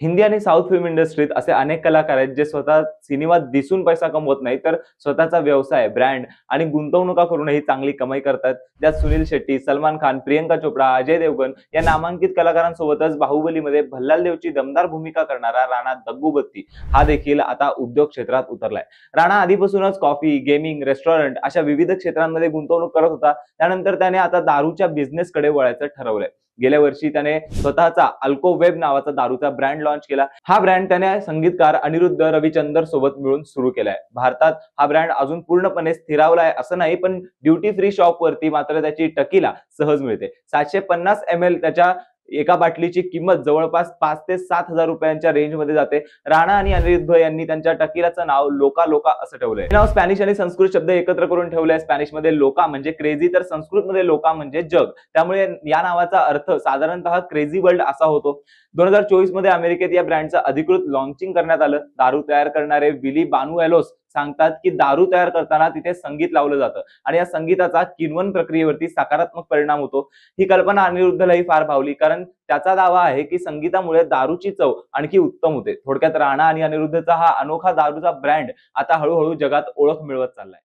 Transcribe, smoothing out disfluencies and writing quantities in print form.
हिंदी आणि south film इंडस्ट्रीत असे अनेक कलाकार आहेत जे स्वतः सिनेमात दिसून पैसा कमवत नाही, तर स्वतःचा व्यवसाय, ब्रँड आणि गुंतवणुका करूनही चांगली कमाई करतात. त्यात सुनील शेट्टी, सलमान खान, प्रियंका चोपडा, अजय देवगण या नामांकित कलाकारांसोबतच बाहुबलीमध्ये भल्लाल देवची दमदार भूमिका करणारा राणा दग्गूबत्ती हा देखील आता उद्योग क्षेत्रात उतरलाय. राणा आधीपासूनच कॉफी, गेमिंग, रेस्टॉरंट अशा विविध क्षेत्रांमध्ये गुंतवणूक करत होता. त्यानंतर त्याने आता दारूच्या बिझनेसकडे वळायचं ठरवलंय. गेल्या वर्षी त्याने स्वतःचा अल्को वेब नावाचा दारूचा ब्रँड लॉन्च केला. हा ब्रँड त्याने संगीतकार अनिरुद्ध रविचंदर सोबत मिळून सुरू केलाय. भारतात हा ब्रँड अजून पूर्णपणे स्थिरावलाय असं नाही, पण ड्युटी फ्री शॉप वरती मात्र त्याची टकीला सहज मिळते. 750 ml त्याच्या एका बाटलीची किंमत जवळपास 5 ते 7 हजार रुपयांच्या रेंजमध्ये जाते. राणा आणि अनिरुद्ध यांनी त्यांच्या टकीलाचं नाव लोका लोका असं ठेवलंय. हे नाव स्पॅनिश आणि संस्कृत शब्द एकत्र करून ठेवलंय. स्पॅनिशमध्ये लोका म्हणजे क्रेझी, तर संस्कृतमध्ये लोका म्हणजे जग. त्यामुळे या नावाचा अर्थ साधारणतः क्रेझी वर्ल्ड असा होतो. 2024 मध्ये अमेरिकेत या ब्रँडचं अधिकृत लॉन्चिंग करण्यात आलं. दारू तयार करणारे विली बानुएलोस सांगतात की दारू तयार करताना तिथे संगीत लावलं जातं आणि या संगीताचा किण्वन प्रक्रियेवरती सकारात्मक परिणाम होतो. ही कल्पना अनिरुद्धलाही फार भावली, कारण त्याचा दावा आहे की संगीतामुळे दारूची चव आणखी उत्तम होते. थोडक्यात राणा आणि अनिरुद्धचा हा अनोखा दारूचा ब्रँड आता हळूहळू जगात ओळख मिळवत चाललाय.